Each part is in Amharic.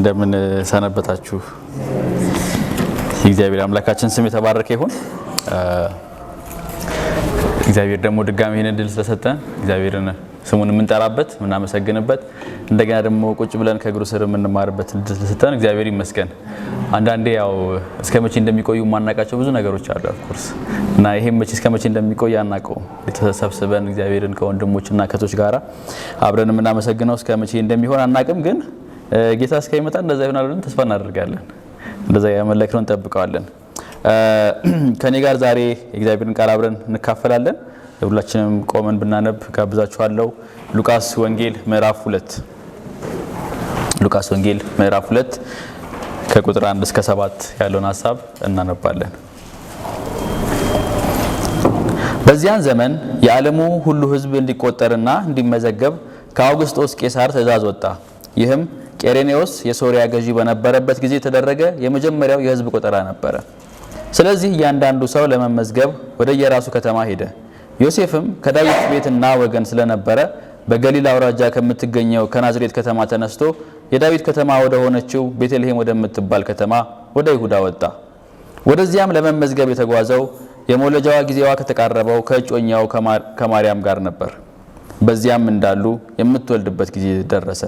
እንደምን ሰነበታችሁ። የእግዚአብሔር አምላካችን ስም የተባረከ ይሁን። እግዚአብሔር ደግሞ ድጋሚ ይህን እድል ስለሰጠን እግዚአብሔርን ስሙን የምንጠራበት የምናመሰግንበት እንደገና ደግሞ ቁጭ ብለን ከእግሩ ስር የምንማርበት እድል ስለሰጠን እግዚአብሔር ይመስገን። አንዳንዴ ያው እስከ መቼ እንደሚቆዩ ማናቃቸው ብዙ ነገሮች አሉ ኦፍኮርስ እና ይሄም መቼ እስከ መቼ እንደሚቆይ አናውቀውም። ተሰብስበን እግዚአብሔርን ከወንድሞችና ከቶች ጋራ አብረን የምናመሰግነው እስከ መቼ እንደሚሆን አናውቅም። ግን ጌታ እስከሚመጣ እንደዛ ይሆናል ብለን ተስፋ እናደርጋለን። እንደዛ ያመለክነውን እንጠብቀዋለን። ከኔ ጋር ዛሬ የእግዚአብሔርን ቃል አብረን እንካፈላለን። ሁላችንም ቆመን ብናነብ ጋብዛችኋለሁ። ሉቃስ ወንጌል ምዕራፍ 2 ሉቃስ ወንጌል ምዕራፍ 2 ከቁጥር 1 እስከ 7 ያለውን ሐሳብ እናነባለን። በዚያን ዘመን የዓለሙ ሁሉ ሕዝብ እንዲቆጠርና እንዲመዘገብ ከአውግስጦስ ቄሳር ትእዛዝ ወጣ። ይህም ቄሬኔዎስ የሶሪያ ገዢ በነበረበት ጊዜ የተደረገ የመጀመሪያው የሕዝብ ቆጠራ ነበረ። ስለዚህ እያንዳንዱ ሰው ለመመዝገብ ወደ የራሱ ከተማ ሄደ። ዮሴፍም ከዳዊት ቤትና ወገን ስለነበረ በገሊላ አውራጃ ከምትገኘው ከናዝሬት ከተማ ተነስቶ የዳዊት ከተማ ወደ ሆነችው ቤተልሔም ወደምትባል ከተማ ወደ ይሁዳ ወጣ። ወደዚያም ለመመዝገብ የተጓዘው የመውለጃዋ ጊዜዋ ከተቃረበው ከእጮኛው ከማርያም ጋር ነበር። በዚያም እንዳሉ የምትወልድበት ጊዜ ደረሰ።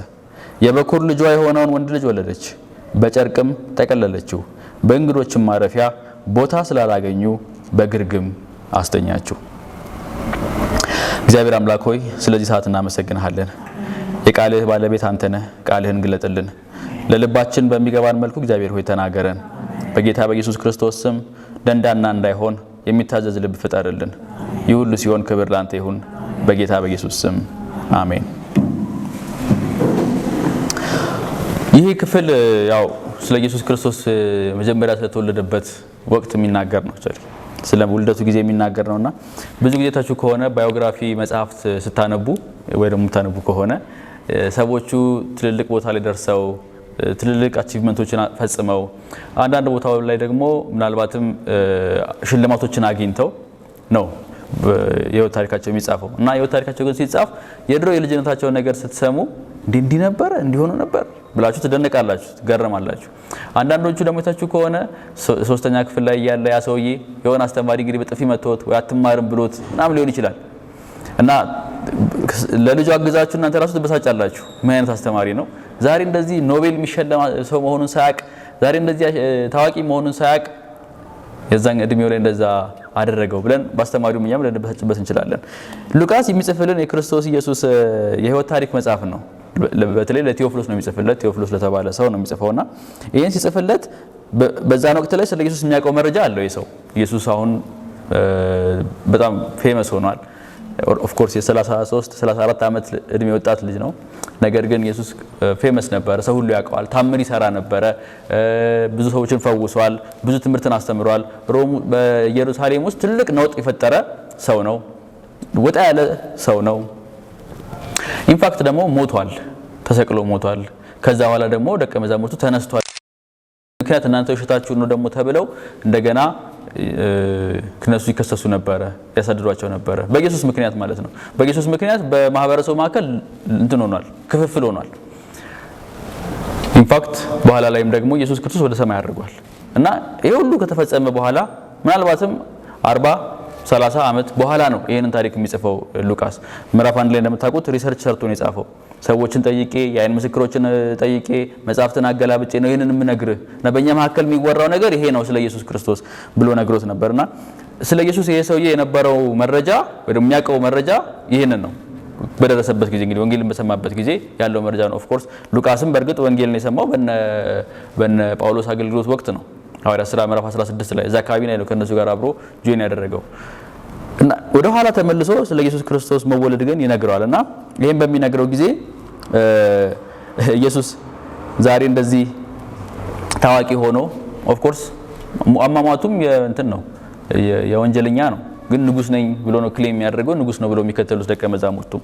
የበኩር ልጇ የሆነውን ወንድ ልጅ ወለደች። በጨርቅም ጠቀለለችው። በእንግዶችም ማረፊያ ቦታ ስላላገኙ በግርግም አስተኛችው። እግዚአብሔር አምላክ ሆይ ስለዚህ ሰዓት እናመሰግንሃለን። የቃልህ ባለቤት አንተ ነህ። ቃልህን ግለጥልን። ለልባችን በሚገባን መልኩ እግዚአብሔር ሆይ ተናገረን። በጌታ በኢየሱስ ክርስቶስ ስም ደንዳና እንዳይሆን የሚታዘዝ ልብ ፍጠርልን። ይህ ሁሉ ሲሆን ክብር ላንተ ይሁን። በጌታ በኢየሱስ ስም አሜን። ይህ ክፍል ያው ስለ ኢየሱስ ክርስቶስ መጀመሪያ ስለተወለደበት ወቅት የሚናገር ነው። ስለ ውልደቱ ጊዜ የሚናገር ነውና ብዙ ጊዜ ታችሁ ከሆነ ባዮግራፊ መጽሐፍት ስታነቡ ወይ ደግሞ ታነቡ ከሆነ ሰዎቹ ትልልቅ ቦታ ላይ ደርሰው ትልልቅ አቺቭመንቶችን ፈጽመው አንዳንድ ቦታው ላይ ደግሞ ምናልባትም ሽልማቶችን አግኝተው ነው የህይወት ታሪካቸው የሚጻፈው እና የህይወት ታሪካቸው ግን ሲጻፍ የድሮ የልጅነታቸው ነገር ስትሰሙ እንዲህ ነበር እንዲሆኑ ነበር ብላችሁ ትደነቃላችሁ፣ ትገረማላችሁ። አንዳንዶቹ ደግሞ ታችሁ ከሆነ ሶስተኛ ክፍል ላይ ያለ ያ ሰውዬ የሆነ አስተማሪ እንግዲህ በጥፊ መተውት ወይ አትማርም ብሎት ምናምን ሊሆን ይችላል እና ለልጁ አግዛችሁ እናንተ ራሱ ትበሳጫላችሁ። ምን አይነት አስተማሪ ነው ዛሬ እንደዚህ ኖቤል የሚሸለም ሰው መሆኑን ሳያቅ ዛሬ እንደዚህ ታዋቂ መሆኑን ሳያቅ የዛን እድሜው ላይ እንደዛ አደረገው ብለን በአስተማሪው ምኛም ልንበሳጭበት እንችላለን። ሉቃስ የሚጽፍልን የክርስቶስ ኢየሱስ የህይወት ታሪክ መጽሐፍ ነው። በተለይ ለቴዎፍሎስ ነው የሚጽፍለት። ቴዎፍሎስ ለተባለ ሰው ነው የሚጽፈውና ይሄን ሲጽፍለት በዛን ወቅት ላይ ስለ ኢየሱስ የሚያውቀው መረጃ አለው። ይሄው ኢየሱስ አሁን በጣም ፌመስ ሆኗል። ኦፍ ኮርስ የ33 34 ዓመት እድሜ ወጣት ልጅ ነው። ነገር ግን ኢየሱስ ፌመስ ነበር፣ ሰው ሁሉ ያውቀዋል። ታምር ይሰራ ነበር፣ ብዙ ሰዎችን ፈውሷል፣ ብዙ ትምህርትን አስተምሯል። በኢየሩሳሌም ውስጥ ትልቅ ነውጥ የፈጠረ ሰው ነው። ወጣ ያለ ሰው ነው። ኢንፋክት ደግሞ ሞቷል፣ ተሰቅሎ ሞቷል። ከዛ በኋላ ደግሞ ደቀ መዛሙርቱ ተነስቷል። ምክንያት እናንተ ውሸታችሁ ነው ደግሞ ተብለው እንደገና ክነሱ ይከሰሱ ነበር፣ ያሳድዷቸው ነበር። በኢየሱስ ምክንያት ማለት ነው። በኢየሱስ ምክንያት በማህበረሰቡ መካከል እንትን ሆኗል፣ ክፍፍል ሆኗል። ኢንፋክት በኋላ ላይም ደግሞ ኢየሱስ ክርስቶስ ወደ ሰማይ አድርጓል እና ይሄ ሁሉ ከተፈጸመ በኋላ ምናልባትም 40-30 ዓመት በኋላ ነው ይሄንን ታሪክ የሚጽፈው ሉቃስ። ምዕራፍ 1 ላይ እንደምታውቁት ሪሰርች ሰርቶ ነው የጻፈው። ሰዎችን ጠይቄ የአይን ምስክሮችን ጠይቄ መጽሐፍትን አገላብጬ ነው ይሄንን የምነግርህ እና በእኛ መካከል የሚወራው ነገር ይሄ ነው ስለ ኢየሱስ ክርስቶስ ብሎ ነግሮት ነበርና ስለ ኢየሱስ ይሄ ሰውዬ የነበረው መረጃ ወይ ደግሞ የሚያውቀው መረጃ ይሄንን ነው። በደረሰበት ጊዜ እንግዲህ ወንጌልን በሰማበት ጊዜ ያለው መረጃ ነው። ኦፍ ኮርስ ሉቃስም በእርግጥ ወንጌልን የሰማው በነ ጳውሎስ አገልግሎት ወቅት ነው። ሐዋርያት ሥራ ምዕራፍ 16 ላይ እዛ አካባቢ ላይ ነው ከነሱ ጋር አብሮ ጆይን ያደረገው እና ወደ ኋላ ተመልሶ ስለ ኢየሱስ ክርስቶስ መወለድ ግን ይነግረዋልና ይሄን በሚነግረው ጊዜ ኢየሱስ ዛሬ እንደዚህ ታዋቂ ሆኖ ኦፍ ኮርስ አማማቱም እንትን ነው የወንጀለኛ ነው፣ ግን ንጉስ ነኝ ብሎ ነው ክሌም ያደረገው። ንጉስ ነው ብሎ የሚከተሉት ደቀ መዛሙርቱም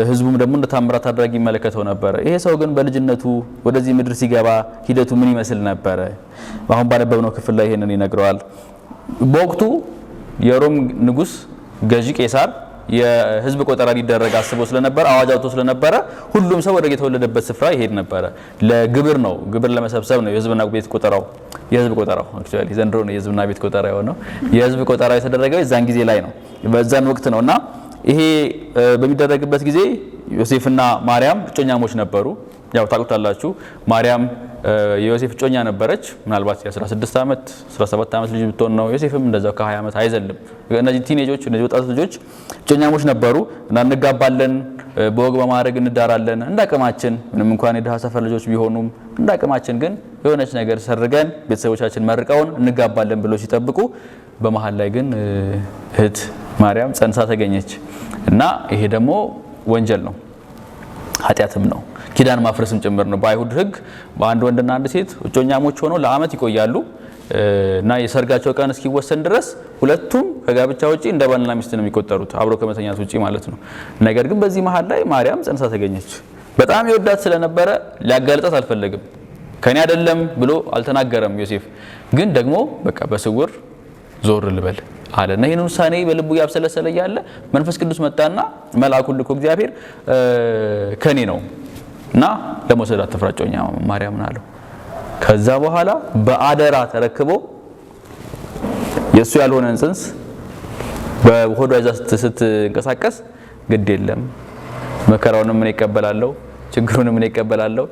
ህዝቡም ደግሞ እንደ ታምራት አድራጊ ይመለከተው ነበር። ይሄ ሰው ግን በልጅነቱ ወደዚህ ምድር ሲገባ ሂደቱ ምን ይመስል ነበር? አሁን ባነበብነው ክፍል ላይ ይሄንን ይነግረዋል። በወቅቱ የሮም ንጉስ ገዢ ቄሳር የህዝብ ቆጠራ ሊደረግ አስቦ ስለነበረ አዋጅ አውጥቶ ስለነበረ ሁሉም ሰው ወደ የተወለደበት ስፍራ ይሄድ ነበረ። ለግብር ነው፣ ግብር ለመሰብሰብ ነው የህዝብና ቤት ቆጠራው። የህዝብ ቆጠራው አክቹአሊ ዘንድሮ ነው የህዝብና ቤት ቆጠራ የሆነው። የህዝብ ቆጠራ የተደረገው የዛን ጊዜ ላይ ነው፣ በዛን ወቅት ነውና ይሄ በሚደረግበት ጊዜ ዮሴፍና ማርያም እጮኛሞች ነበሩ። ያው ታውቁታላችሁ። ማርያም የዮሴፍ እጮኛ ነበረች። ምናልባት የ16 ዓመት 17 ዓመት ልጅ ብትሆን ነው። ዮሴፍም እንደዛው ከ20 ዓመት አይዘልም። እነዚህ ቲኔጆች እነዚህ ወጣት ልጆች እጮኛሞች ነበሩ እና እንጋባለን፣ በወግ በማድረግ እንዳራለን እንዳቅማችን፣ ምንም እንኳን የድሃ ሰፈር ልጆች ቢሆኑም እንዳቅማችን ግን የሆነች ነገር ሰርገን ቤተሰቦቻችን መርቀውን እንጋባለን ብለው ሲጠብቁ በመሃል ላይ ግን እህት ማርያም ጸንሳ ተገኘች እና ይሄ ደግሞ ወንጀል ነው፣ ኃጢአትም ነው፣ ኪዳን ማፍረስም ጭምር ነው። በአይሁድ ሕግ በአንድ ወንድና አንድ ሴት እጮኛሞች ሆነው ለዓመት ይቆያሉ እና የሰርጋቸው ቀን እስኪወሰን ድረስ ሁለቱም ከጋብቻ ውጪ እንደ ባልና ሚስት ነው የሚቆጠሩት፣ አብሮ ከመተኛት ውጪ ማለት ነው። ነገር ግን በዚህ መሃል ላይ ማርያም ጸንሳ ተገኘች። በጣም ይወዳት ስለነበረ ሊያጋልጣት አልፈለግም። ከኔ አይደለም ብሎ አልተናገረም ዮሴፍ። ግን ደግሞ በቃ በስውር ዞር ልበል አለና ይሄን ውሳኔ በልቡ ያብሰለሰለ ያለ መንፈስ ቅዱስ መጣና መልአኩን ልኮ እግዚአብሔር ከኔ ነው እና ለመውሰድ አትፍራ እጮኛ ማርያምን አለው። ከዛ በኋላ በአደራ ተረክቦ የሱ ያልሆነን ጽንስ በሆዷ ይዛ ስትንቀሳቀስ ግድ የለም መከራውንም ምን ይቀበላለሁ፣ ችግሩንም ምን ይቀበላለሁ፣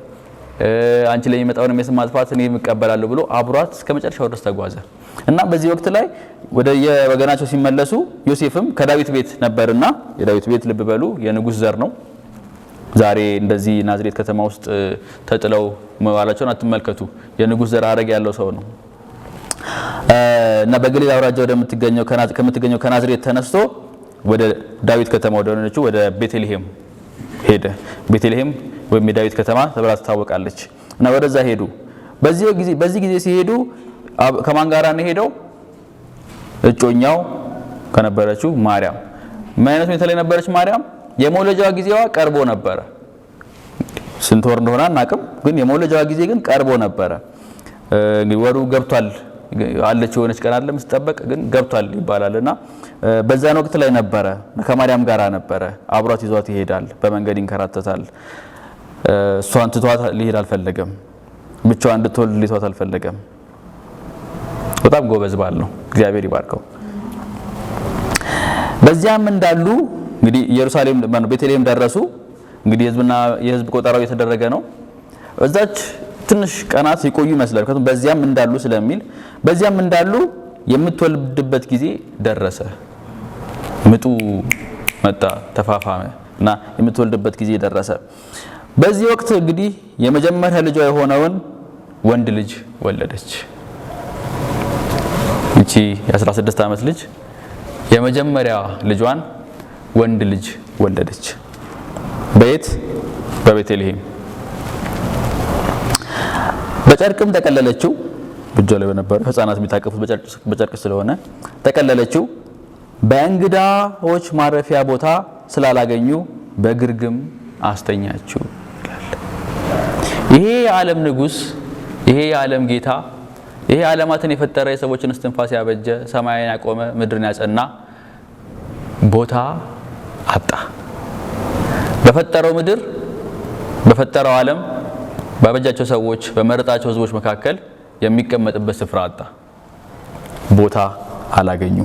አንቺ ላይ የሚመጣውን የስም ማጥፋት እኔ እቀበላለሁ ብሎ አብሯት እስከ መጨረሻው ድረስ ተጓዘ እና በዚህ ወቅት ላይ ወደ የወገናቸው ሲመለሱ ዮሴፍም ከዳዊት ቤት ነበርና የዳዊት ቤት ልብ በሉ የንጉስ ዘር ነው። ዛሬ እንደዚህ ናዝሬት ከተማ ውስጥ ተጥለው መዋላቸውን አትመልከቱ። የንጉስ ዘር ሐረግ ያለው ሰው ነው እና በገሊላ አውራጃ ከምትገኘው ከናዝሬት ተነስቶ ወደ ዳዊት ከተማ ወደ ሆነችው ወደ ቤተልሔም ሄደ። ቤተልሔም ወይም የዳዊት ከተማ ተብላ ትታወቃለች እና ወደዛ ሄዱ። በዚህ ጊዜ ሲሄዱ ከማን ጋር ነው ሄደው? እጮኛው ከነበረችው ማርያም። ምን አይነት ሁኔታ ላይ ነበረች ማርያም? የመውለጃዋ ጊዜዋ ቀርቦ ነበረ። ስንት ወር እንደሆነ አናውቅም፣ ግን የመውለጃዋ ጊዜ ግን ቀርቦ ነበረ። እንግዲህ ወሩ ገብቷል አለች፣ የሆነች ቀን አይደለም ስትጠበቅ፣ ግን ገብቷል ይባላልና በዛን ወቅት ላይ ነበረ። ከማርያም ጋር ነበረ። አብሯት ይዟት ይሄዳል፣ በመንገድ ይንከራተታል። እሷን ትቷት ሊሄድ አልፈለገም። ብቻዋን እንድትወልድ ሊቷት አልፈለገም። በጣም ጎበዝ ባል ነው፣ እግዚአብሔር ይባርከው። በዚያም እንዳሉ እንግዲህ ኢየሩሳሌም ቤተልሔም ደረሱ። እንግዲህ የህዝብ ቆጠራው የተደረገ ነው። እዛች ትንሽ ቀናት ይቆዩ ይመስላል። ምክንያቱም በዚያም እንዳሉ ስለሚል በዚያም እንዳሉ የምትወልድበት ጊዜ ደረሰ። ምጡ መጣ፣ ተፋፋመ እና የምትወልድበት ጊዜ ደረሰ። በዚህ ወቅት እንግዲህ የመጀመሪያ ልጇ የሆነውን ወንድ ልጅ ወለደች። እቺ የ16 ዓመት ልጅ የመጀመሪያ ልጇን ወንድ ልጅ ወለደች። በየት? በቤተልሔም። በጨርቅም ተቀለለችው። እጇ ላይ በነበረ ህፃናት የሚታቀፉት በጨርቅ ስለሆነ ተቀለለችው። በእንግዳዎች ማረፊያ ቦታ ስላላገኙ በግርግም አስተኛችው ይላል። ይሄ የዓለም ንጉስ፣ ይሄ የዓለም ጌታ፣ ይሄ ዓለማትን የፈጠረ የሰዎችን እስትንፋስ ያበጀ ሰማይን ያቆመ ምድርን ያጸና ቦታ አጣ። በፈጠረው ምድር በፈጠረው ዓለም ባበጃቸው ሰዎች በመረጣቸው ህዝቦች መካከል የሚቀመጥበት ስፍራ አጣ። ቦታ አላገኙ።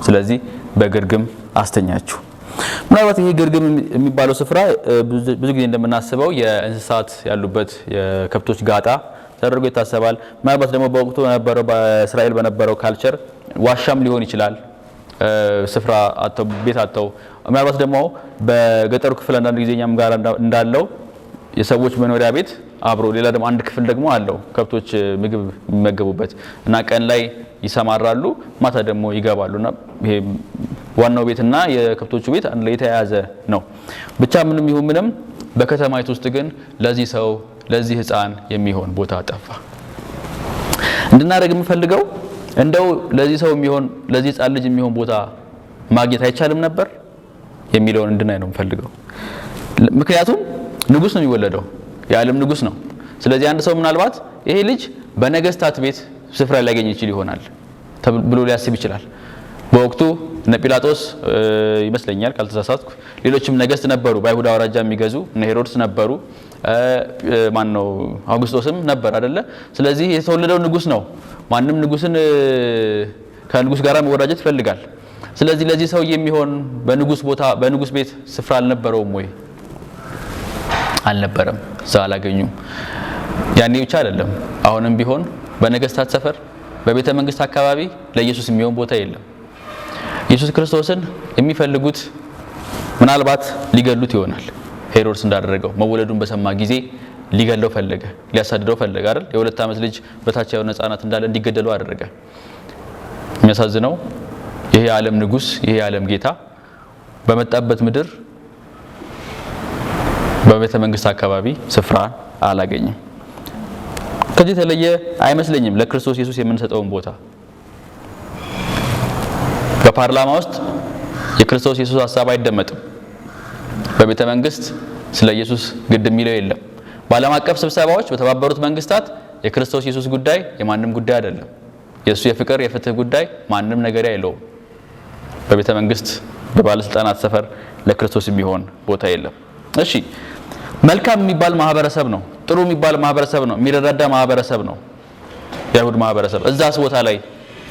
ስለዚህ በግርግም አስተኛችው። ምናልባት ይሄ ግርግም የሚባለው ስፍራ ብዙ ጊዜ እንደምናስበው የእንስሳት ያሉበት የከብቶች ጋጣ ተደርጎ ይታሰባል። ምናልባት ደግሞ በወቅቱ በነበረው በእስራኤል በነበረው ካልቸር ዋሻም ሊሆን ይችላል። ስፍራ አጥተው ቤት አጥተው ምናልባት ደግሞ በገጠሩ ክፍል አንዳንድ ጊዜኛም ጋር እንዳለው የሰዎች መኖሪያ ቤት አብሮ ሌላ ደግሞ አንድ ክፍል ደግሞ አለው ከብቶች ምግብ የሚመገቡበት እና ቀን ላይ ይሰማራሉ፣ ማታ ደግሞ ይገባሉና ይሄ ዋናው ቤትና የከብቶቹ ቤት አንድ ላይ የተያያዘ ነው። ብቻ ምንም ይሁን ምንም በከተማይቱ ውስጥ ግን ለዚህ ሰው ለዚህ ህፃን የሚሆን ቦታ ጠፋ። እንድናደርግ የምፈልገው እንደው ለዚህ ሰው የሚሆን ለዚህ ህፃን ልጅ የሚሆን ቦታ ማግኘት አይቻልም ነበር የሚለውን እንድናይ ነው የምፈልገው። ምክንያቱም ንጉስ ነው የሚወለደው፣ የዓለም ንጉስ ነው። ስለዚህ አንድ ሰው ምናልባት ይሄ ልጅ በነገስታት ቤት ስፍራ ሊያገኝ ይችል ይሆናል ብሎ ሊያስብ ይችላል። በወቅቱ እነ ጲላጦስ ይመስለኛል ካልተሳሳትኩ ሌሎችም ነገስት ነበሩ በአይሁድ አውራጃ የሚገዙ እነ ሄሮድስ ነበሩ ማን ነው አውግስጦስም ነበር አይደለ ስለዚህ የተወለደው ንጉስ ነው ማንም ንጉስን ከንጉስ ጋር መወዳጀት ይፈልጋል ስለዚህ ለዚህ ሰው የሚሆን በንጉስ ቦታ በንጉስ ቤት ስፍራ አልነበረውም ወይ አልነበረም አላገኙም ያኔ ብቻ አይደለም አሁንም ቢሆን በነገስታት ሰፈር በቤተ መንግስት አካባቢ ለኢየሱስ የሚሆን ቦታ የለም ኢየሱስ ክርስቶስን የሚፈልጉት ምናልባት ሊገሉት ይሆናል ሄሮድስ እንዳደረገው መወለዱን በሰማ ጊዜ ሊገለው ፈለገ ሊያሳድደው ፈለገ አይደል የ2 ዓመት ልጅ በታች ያለው ህፃናት እንዳለ እንዲገደሉ አደረገ የሚያሳዝነው ይሄ ዓለም ንጉስ ይሄ ዓለም ጌታ በመጣበት ምድር በቤተ መንግስት አካባቢ ስፍራ አላገኘም ከዚህ ተለየ አይመስለኝም ለክርስቶስ ኢየሱስ የምንሰጠውን ቦታ በፓርላማ ውስጥ የክርስቶስ ኢየሱስ ሐሳብ አይደመጥም በቤተ መንግስት ስለ ኢየሱስ ግድ የሚለው የለም በዓለም አቀፍ ስብሰባዎች በተባበሩት መንግስታት የክርስቶስ ኢየሱስ ጉዳይ የማንም ጉዳይ አይደለም የሱ የፍቅር የፍትህ ጉዳይ ማንም ነገር አይለውም በቤተ መንግስት በባለስልጣናት ሰፈር ለክርስቶስ የሚሆን ቦታ የለም እሺ መልካም የሚባል ማህበረሰብ ነው ጥሩ የሚባል ማህበረሰብ ነው የሚረዳዳ ማህበረሰብ ነው የአይሁድ ማህበረሰብ እዛስ ቦታ ላይ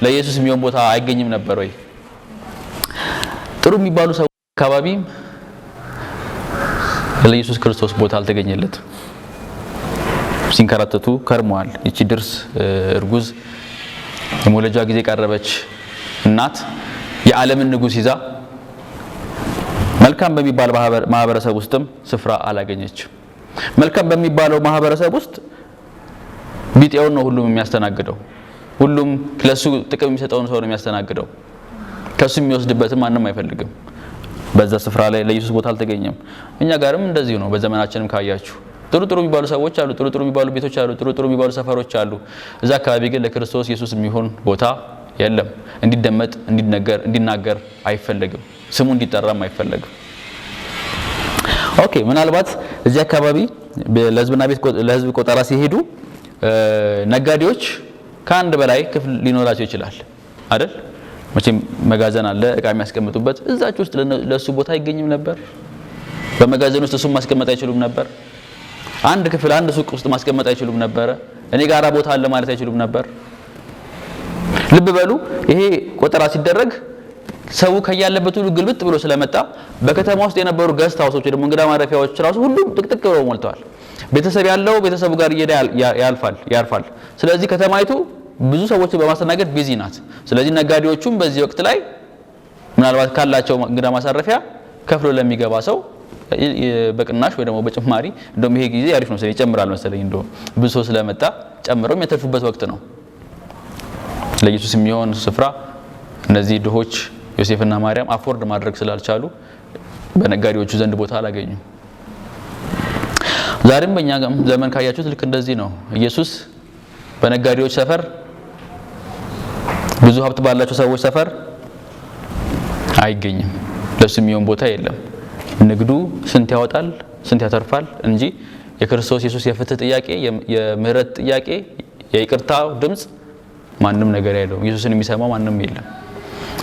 ለኢየሱስ የሚሆን ቦታ አይገኝም ነበር ወይ ጥሩ የሚባሉ ሰው አካባቢ ለኢየሱስ ክርስቶስ ቦታ አልተገኘለትም ሲንከራተቱ ከርመዋል እቺ ድርስ እርጉዝ የሞለጃ ጊዜ ቀረበች እናት የዓለምን ንጉስ ይዛ መልካም በሚባል ማህበረሰብ ውስጥም ስፍራ አላገኘችም መልካም በሚባለው ማህበረሰብ ውስጥ ቢጤውን ነው ሁሉም የሚያስተናግደው ሁሉም ለሱ ጥቅም የሚሰጠውን ሰው ነው የሚያስተናግደው ከሱ የሚወስድበትም ማንንም አይፈልግም በዛ ስፍራ ላይ ለኢየሱስ ቦታ አልተገኘም እኛ ጋርም እንደዚህ ነው በዘመናችንም ካያችሁ ጥሩ የሚባሉ ሰዎች አሉ ጥሩ የሚባሉ ቤቶች አሉ ጥሩ የሚባሉ ሰፈሮች አሉ እዛ አካባቢ ግን ለክርስቶስ ኢየሱስ የሚሆን ቦታ የለም እንዲደመጥ እንዲናገር አይፈልግም ስሙ እንዲጠራም አይፈልግም ኦኬ ምናልባት እዚህ አካባቢ ለህዝብ ቆጠራ ሲሄዱ ነጋዴዎች ከአንድ በላይ ክፍል ሊኖራቸው ይችላል አይደል መቼም መጋዘን አለ እቃ የሚያስቀምጡበት እዛች ውስጥ ለሱ ቦታ አይገኝም ነበር በመጋዘን ውስጥ እሱም ማስቀመጥ አይችሉም ነበር አንድ ክፍል አንድ ሱቅ ውስጥ ማስቀመጥ አይችሉም ነበር እኔ ጋራ ቦታ አለ ማለት አይችሉም ነበር ልብ በሉ ይሄ ቆጠራ ሲደረግ ሰው ከያለበት ሁሉ ግልብጥ ብሎ ስለመጣ በከተማ ውስጥ የነበሩ ገስት ሃውሶች ደግሞ እንግዳ ማረፊያዎች ራሱ ሁሉ ጥቅጥቅ ብለው ሞልተዋል ቤተሰብ ያለው ቤተሰቡ ጋር ያርፋል ስለዚህ ከተማይቱ ብዙ ሰዎች በማስተናገድ ቢዚ ናት ስለዚህ ነጋዴዎቹም በዚህ ወቅት ላይ ምናልባት ካላቸው እንግዳ ማሳረፊያ ከፍሎ ለሚገባ ሰው በቅናሽ ወይ ደግሞ በጭማሪ እንደውም ይሄ ጊዜ አሪፍ ነው ይጨምራል መሰለኝ እንደው ብዙ ሰው ስለመጣ ጨምረው የሚያተርፉበት ወቅት ነው ለኢየሱስ የሚሆን ስፍራ እነዚህ ድሆች ዮሴፍና ማርያም አፎርድ ማድረግ ስላልቻሉ በነጋዴዎቹ ዘንድ ቦታ አላገኙም ዛሬም በእኛ ዘመን ካያችሁት ልክ እንደዚህ ነው ኢየሱስ በነጋዴዎች ሰፈር ብዙ ሀብት ባላቸው ሰዎች ሰፈር አይገኝም ለሱ የሚሆን ቦታ የለም ንግዱ ስንት ያወጣል ስንት ያተርፋል እንጂ የክርስቶስ ኢየሱስ የፍትህ ጥያቄ የምህረት ጥያቄ የይቅርታው ድምጽ ማንንም ነገር ያለው ኢየሱስን የሚሰማው ማንንም የለም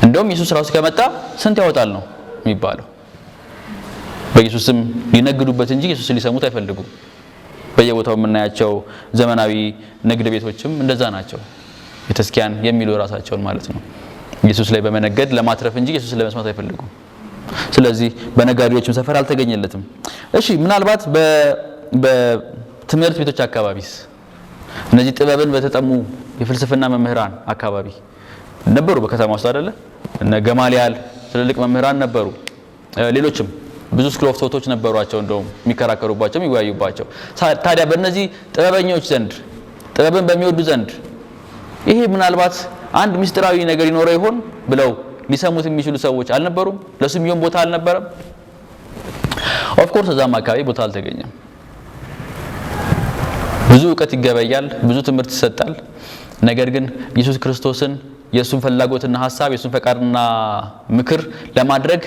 እንደውም ኢየሱስ ራሱ ከመጣ ስንት ያወጣል ነው የሚባለው በኢየሱስም ሊነግዱበት እንጂ ኢየሱስን ሊሰሙት አይፈልጉም በየቦታው የምናያቸው ዘመናዊ ንግድ ቤቶችም እንደዛ ናቸው የተስኪያን የሚሉ ራሳቸውን ማለት ነው ኢየሱስ ላይ በመነገድ ለማትረፍ እንጂ ኢየሱስን ለመስማት አይፈልጉም ስለዚህ በነጋዴዎችም ሰፈር አልተገኘለትም እሺ ምናልባት በትምህርት ቤቶች አካባቢስ እነዚህ ጥበብን በተጠሙ የፍልስፍና መምህራን አካባቢ ነበሩ በከተማ ውስጥ አይደለ እነ ገማሊያል ትልልቅ መምህራን ነበሩ ሌሎችም ብዙ ስኩል ኦፍ ቶቶች ነበሯቸው እንደውም የሚከራከሩባቸው የሚወያዩባቸው ታዲያ በእነዚህ ጥበበኞች ዘንድ ጥበብን በሚወዱ ዘንድ ይሄ ምናልባት አንድ ምስጢራዊ ነገር ይኖረው ይሆን ብለው ሊሰሙት የሚችሉ ሰዎች አልነበሩም ለሱ የሚሆን ቦታ አልነበረም ኦፍ ኮርስ እዛም አካባቢ ቦታ አልተገኘም ብዙ ዕውቀት ይገበያል ብዙ ትምህርት ይሰጣል ነገር ግን ኢየሱስ ክርስቶስን የሱን ፍላጎትና ሐሳብ የሱን ፈቃድና ምክር ለማድረግ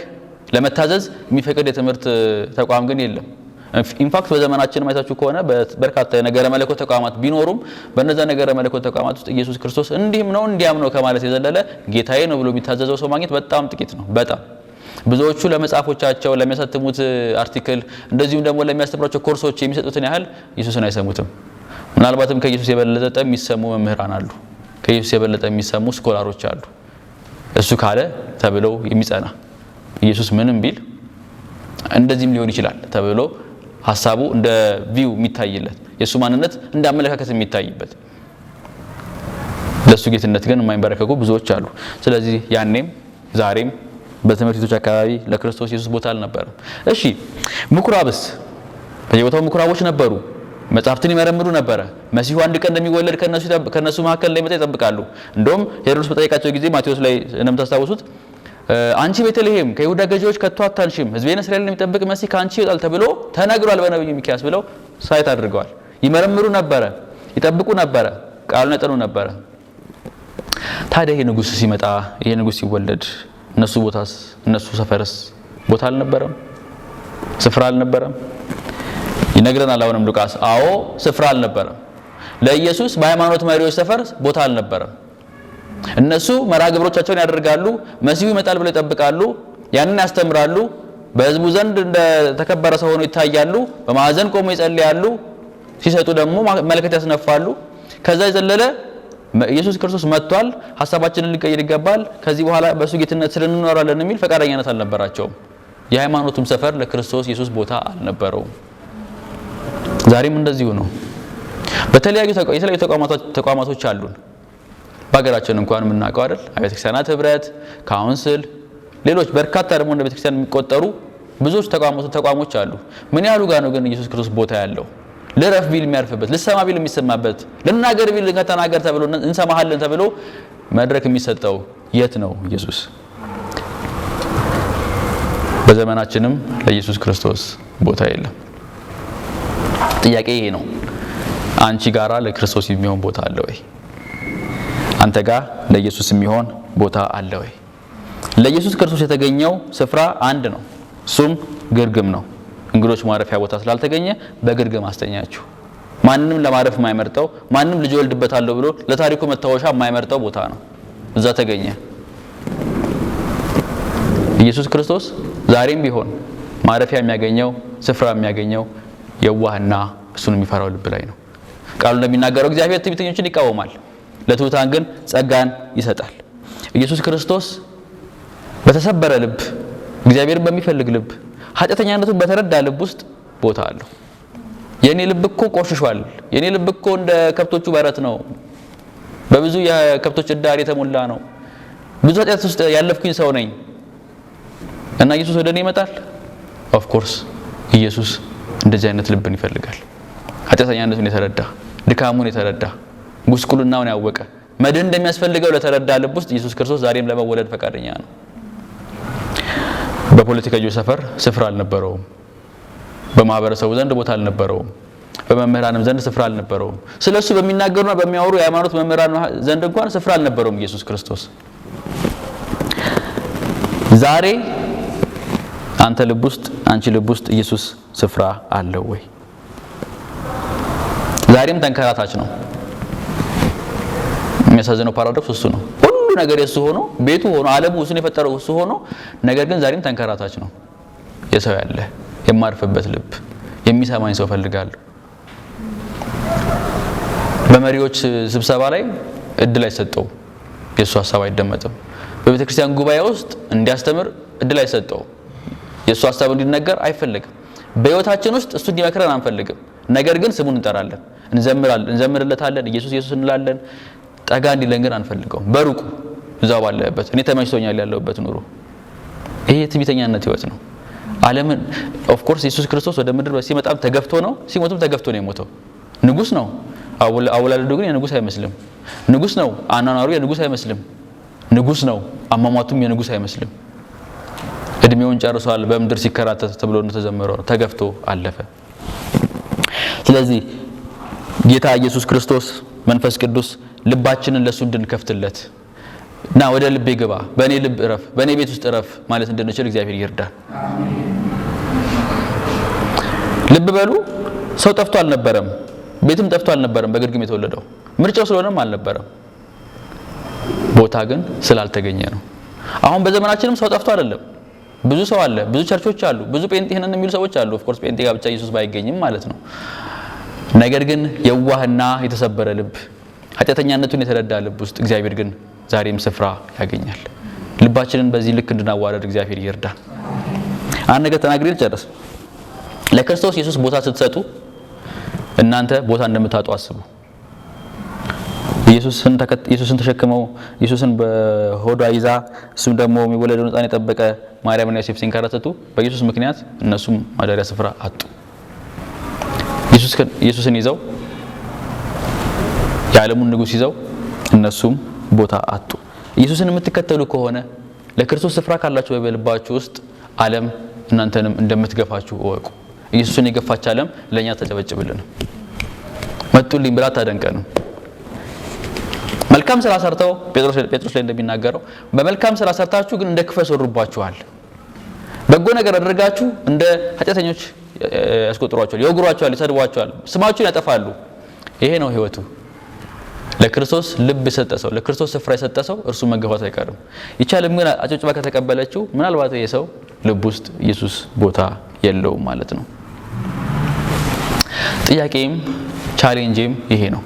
ለመታዘዝ የሚፈቅድ የትምህርት ተቋም ግን የለም ኢንፋክት በዘመናችን ማይታችሁ ከሆነ በርካታ የነገረ መለኮት ተቋማት ቢኖሩም በእነዛ ነገረ መለኮት ተቋማት ውስጥ ኢየሱስ ክርስቶስ እንዲህም ነው እንዲያም ነው ከማለት የዘለለ ጌታዬ ነው ብሎ የሚታዘዘው ሰው ማግኘት በጣም ጥቂት ነው። በጣም ብዙዎቹ ለመጻፎቻቸው ለሚያሳትሙት አርቲክል እንደዚሁም ደግሞ ለሚያስተምሯቸው ኮርሶች የሚሰጡትን ያህል ኢየሱስን አይሰሙትም። ምናልባትም ከኢየሱስ የበለጠ የሚሰሙ መምህራን አሉ፣ ከኢየሱስ የበለጠ የሚሰሙ ስኮላሮች አሉ። እሱ ካለ ተብለው የሚጸና ኢየሱስ ምንም ቢል እንደዚህም ሊሆን ይችላል ተብሎ ሐሳቡ እንደ ቪው የሚታይለት የሱ ማንነት እንደ አመለካከት የሚታይበት ለሱ ጌትነት ግን የማይንበረከኩ ብዙዎች አሉ። ስለዚህ ያኔም ዛሬም በትምህርት ቤቶች አካባቢ ለክርስቶስ ኢየሱስ ቦታ አልነበረም። እሺ ምኩራብስ? በየቦታው ምኩራቦች ነበሩ። መጻሕፍትን ይመረምሩ ነበረ። መሲሁ አንድ ቀን እንደሚወለድ ከነሱ መካከል ላይ መጣ ይጠብቃሉ። እንደውም ሄሮድስ በጠየቃቸው ጊዜ ማቴዎስ ላይ እንደምታስታውሱት አንቺ ቤተልሔም ከይሁዳ ገዢዎች ከቶ አታንሽም፣ ሕዝቤን እስራኤልን የሚጠብቅ መሲህ ከአንቺ ይወጣል ተብሎ ተነግሯል በነብዩ ሚክያስ ብለው ሳይት አድርገዋል። ይመረምሩ ነበረ፣ ይጠብቁ ነበረ፣ ቃሉን ያጠኑ ነበረ። ታዲያ ይሄ ንጉስ ሲመጣ ይሄ ንጉስ ሲወለድ እነሱ ቦታስ እነሱ ሰፈርስ ቦታ አልነበረም? ስፍራ አልነበረም? ይነግረናል አሁንም ሉቃስ። አዎ ስፍራ አልነበረም። ለኢየሱስ በሃይማኖት መሪዎች ሰፈር ቦታ አልነበረም። እነሱ መርሃ ግብሮቻቸውን ያደርጋሉ፣ መሲሁ ይመጣል ብለው ይጠብቃሉ፣ ያንን ያስተምራሉ፣ በህዝቡ ዘንድ እንደ ተከበረ ሰው ሆነው ይታያሉ፣ በማዕዘን ቆመው ይጸልያሉ፣ ሲሰጡ ደግሞ መለከት ያስነፋሉ። ከዛ የዘለለ ኢየሱስ ክርስቶስ መጥቷል፣ ሐሳባችንን ሊቀይር ይገባል፣ ከዚህ በኋላ በሱ ጌትነት ስር እንኖራለን የሚል ፈቃደኛነት አልነበራቸውም። የሃይማኖቱም ሰፈር ለክርስቶስ ኢየሱስ ቦታ አልነበረውም። ዛሬም እንደዚሁ ነው። የተለያዩ ተቋማቶች አሉን። በሀገራችን እንኳን የምናውቀው አይደል? አብያተ ክርስቲያናት ህብረት፣ ካውንስል፣ ሌሎች በርካታ ደግሞ እንደ ቤተክርስቲያን የሚቆጠሩ ብዙዎች ተቋሞች አሉ። ምን ያህሉ ጋር ነው ግን ኢየሱስ ክርስቶስ ቦታ ያለው? ልረፍ ቢል የሚያርፍበት፣ ልሰማ ቢል የሚሰማበት፣ ልናገር ቢል ከተናገር ተብሎ እንሰማሃለን ተብሎ መድረክ የሚሰጠው የት ነው ኢየሱስ? በዘመናችንም ለኢየሱስ ክርስቶስ ቦታ የለም። ጥያቄ ይሄ ነው። አንቺ ጋራ ለክርስቶስ የሚሆን ቦታ አለ ወይ? አንተ ጋር ለኢየሱስ የሚሆን ቦታ አለ ወይ? ለኢየሱስ ክርስቶስ የተገኘው ስፍራ አንድ ነው። እሱም ግርግም ነው። እንግዶች ማረፊያ ቦታ ስላልተገኘ በግርግም አስተኛችሁ። ማንንም ለማረፍ የማይመርጠው ማንንም ልጅ ወልድበታለሁ ብሎ ለታሪኩ መታወሻ የማይመርጠው ቦታ ነው። እዛ ተገኘ። ኢየሱስ ክርስቶስ ዛሬም ቢሆን ማረፊያ የሚያገኘው ስፍራ የሚያገኘው የዋህና እሱን የሚፈራው ልብ ላይ ነው። ቃሉ እንደሚናገረው እግዚአብሔር ትዕቢተኞችን ይቃወማል፣ ለትሑታን ግን ጸጋን ይሰጣል። ኢየሱስ ክርስቶስ በተሰበረ ልብ፣ እግዚአብሔርን በሚፈልግ ልብ፣ ኃጢአተኛነቱን በተረዳ ልብ ውስጥ ቦታ አለው። የኔ ልብ እኮ ቆሽሿል፣ የኔ ልብ እኮ እንደ ከብቶቹ በረት ነው፣ በብዙ የከብቶች እዳር የተሞላ ነው፣ ብዙ ኃጢአት ውስጥ ያለፍኩኝ ሰው ነኝ እና ኢየሱስ ወደ እኔ ይመጣል። ኦፍ ኮርስ ኢየሱስ እንደዚህ አይነት ልብን ይፈልጋል። ኃጢአተኛነቱን የተረዳ፣ ድካሙን የተረዳ፣ ጉስቁልናውን ያወቀ፣ መድን እንደሚያስፈልገው ለተረዳ ልብ ውስጥ ኢየሱስ ክርስቶስ ዛሬም ለመወለድ ፈቃደኛ ነው። በፖለቲከኞች ሰፈር ስፍራ አልነበረውም። በማህበረሰቡ ዘንድ ቦታ አልነበረውም። በመምህራንም ዘንድ ስፍራ አልነበረውም። ስለሱ በሚናገሩና በሚያወሩ የሃይማኖት መምህራን ዘንድ እንኳን ስፍራ አልነበረውም ኢየሱስ ክርስቶስ። ዛሬ አንተ ልብ ውስጥ አንቺ ልብ ውስጥ ኢየሱስ ስፍራ አለው ወይ? ዛሬም ተንከራታች ነው። የሚያሳዝነው ፓራዶክስ እሱ ነው። ሁሉ ነገር የሱ ሆኖ ቤቱ ሆኖ ዓለሙ እሱን የፈጠረው እሱ ሆኖ ነገር ግን ዛሬም ተንከራታች ነው። የሰው ያለ የማርፍበት ልብ የሚሰማኝ ሰው ፈልጋለሁ። በመሪዎች ስብሰባ ላይ እድል አይሰጠው፣ የሱ ሐሳብ አይደመጥም። በቤተ ክርስቲያን ጉባኤ ውስጥ እንዲያስተምር እድል አይሰጠው፣ የሱ ሐሳብ እንዲነገር አይፈልግም። በህይወታችን ውስጥ እሱ እንዲመክረን አንፈልግም። ነገር ግን ስሙን እንጠራለን፣ እንዘምርለታለን፣ ኢየሱስ ኢየሱስ እንላለን። ጠጋ እንዲለን ግን አንፈልገውም። በሩቁ እዛው ባለበት እኔ ተመችቶኛል ያለውበት ኑሮ። ይሄ የትዕቢተኛነት ህይወት ነው። ዓለምን ኦፍ ኮርስ ኢየሱስ ክርስቶስ ወደ ምድር ሲመጣም ተገፍቶ ነው፣ ሲሞትም ተገፍቶ ነው የሞተው። ንጉስ ነው። አወላለዱ ግን የንጉስ አይመስልም። ንጉስ ነው። አኗኗሩ የንጉስ አይመስልም። ንጉስ ነው። አሟሟቱም የንጉስ አይመስልም። እድሜውን ጨርሷል በምድር ሲከራተት ተብሎ እንደተዘመረው ተገፍቶ አለፈ። ስለዚህ ጌታ ኢየሱስ ክርስቶስ መንፈስ ቅዱስ ልባችንን ለሱ እንድንከፍትለት እና ወደ ልቤ ግባ፣ በእኔ ልብ እረፍ፣ በእኔ ቤት ውስጥ እረፍ ማለት እንድንችል እግዚአብሔር ይርዳል። ልብ በሉ ሰው ጠፍቶ አልነበረም፣ ቤትም ጠፍቶ አልነበረም በግርግም የተወለደው። ምርጫው ስለሆነም አልነበረም፣ ቦታ ግን ስላልተገኘ ነው። አሁን በዘመናችንም ሰው ጠፍቶ አይደለም፣ ብዙ ሰው አለ፣ ብዙ ቸርቾች አሉ፣ ብዙ ጴንጤ ነን የሚሉ ሰዎች አሉ። ኦፍ ኮርስ ጴንጤ ጋር ብቻ ኢየሱስ ባይገኝም ማለት ነው። ነገር ግን የዋህና የተሰበረ ልብ፣ ኃጢአተኛነቱን የተረዳ ልብ ውስጥ እግዚአብሔር ግን ዛሬም ስፍራ ያገኛል። ልባችንን በዚህ ልክ እንድናዋረድ እግዚአብሔር ይርዳን። አንድ ነገር ተናግሬ ልጨርስ። ለክርስቶስ ኢየሱስ ቦታ ስትሰጡ እናንተ ቦታ እንደምታጡ አስቡ። ኢየሱስን ተሸክመው ኢየሱስን በሆዷ ይዛ እሱም ደግሞ የሚወለደውን ሕፃን የጠበቀ ማርያምና ዮሴፍ ሲንከራተቱ በኢየሱስ ምክንያት እነሱም ማደሪያ ስፍራ አጡ። ኢየሱስን ይዘው የዓለሙን ንጉሥ ይዘው እነሱም ቦታ አጡ። ኢየሱስን የምትከተሉ ከሆነ ለክርስቶስ ስፍራ ካላችሁ በልባችሁ ውስጥ ዓለም እናንተንም እንደምትገፋችሁ እወቁ። ኢየሱስን የገፋች ዓለም ለኛ ተጨበጭብልን፣ መጡልኝ ብላ ታደንቀንም። መልካም ስራ ሰርተው ጴጥሮስ ላይ እንደሚናገረው በመልካም ስራ ሰርታችሁ ግን እንደ ክፉ ያስወሩባችኋል። በጎ ነገር አድርጋችሁ እንደ ኃጢአተኞች ያስቆጥሯችኋል፣ ይወግሯችኋል፣ ይሰድቧችኋል፣ ስማችሁን ያጠፋሉ። ይሄ ነው ህይወቱ። ለክርስቶስ ልብ የሰጠ ሰው፣ ለክርስቶስ ስፍራ የሰጠ ሰው እርሱ መገፋቱ አይቀርም። ይቻልም ግን አጨብጭባ ከተቀበለችው ምናልባት ይሄ ሰው ልብ ውስጥ ኢየሱስ ቦታ የለውም ማለት ነው። ጥያቄም ቻሌንጅም ይሄ ነው።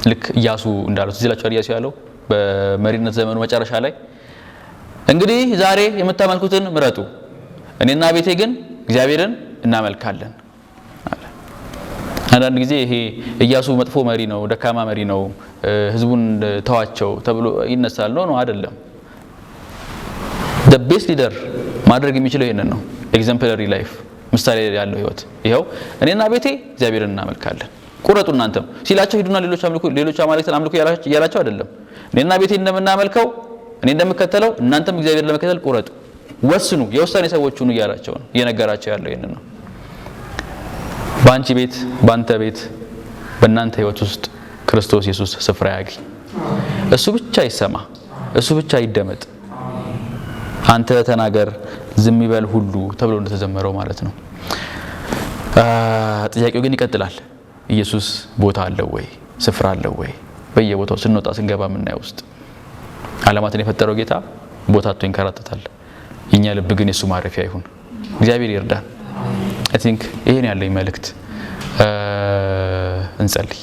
ልክ ኢያሱ እንዳለው እዚህ ላችሁ ኢያሱ ያለው በመሪነት ዘመኑ መጨረሻ ላይ እንግዲህ ዛሬ የምታመልኩትን ምረጡ፣ እኔና ቤቴ ግን እግዚአብሔርን እናመልካለን አለ። አንዳንድ ጊዜ ይሄ ኢያሱ መጥፎ መሪ ነው፣ ደካማ መሪ ነው፣ ህዝቡን ተዋቸው ተብሎ ይነሳል። ነው አይደለም። the best leader ማድረግ የሚችለው ይሄንን ነው። exemplary life ምሳሌ ያለው ህይወት። ይሄው እኔና ቤቴ እግዚአብሔርን እናመልካለን። ቁረጡ እናንተም ሲላቸው ሂዱና ሌሎች አማልክትን አምልኩ ያላቸው አይደለም። እኔና ቤቴ እንደምናመልከው እኔ እንደምከተለው እናንተም እግዚአብሔርን ለመከተል ቁረጡ፣ ወስኑ፣ የውሳኔ ሰዎች ሁኑ እያላቸው ነው፣ እየነገራቸው ያለው ይሄንን ነው። በአንቺ ቤት፣ በአንተ ቤት፣ በእናንተ ህይወት ውስጥ ክርስቶስ ኢየሱስ ስፍራ ያገኝ። እሱ ብቻ ይሰማ፣ እሱ ብቻ ይደመጥ። አንተ ተናገር ዝም ይበል ሁሉ ተብሎ እንደተዘመረው ማለት ነው። ጥያቄው ግን ይቀጥላል። ኢየሱስ ቦታ አለው ወይ? ስፍራ አለው ወይ? በየቦታው ስንወጣ ስንገባ የምናየው ውስጥ ዓለማትን የፈጠረው ጌታ ቦታ አጥቶ ይንከራተታል። የኛ ልብ ግን የሱ ማረፊያ ይሁን። እግዚአብሔር ይርዳን። አይ ቲንክ ይሄን ያለኝ መልእክት። እንጸልይ።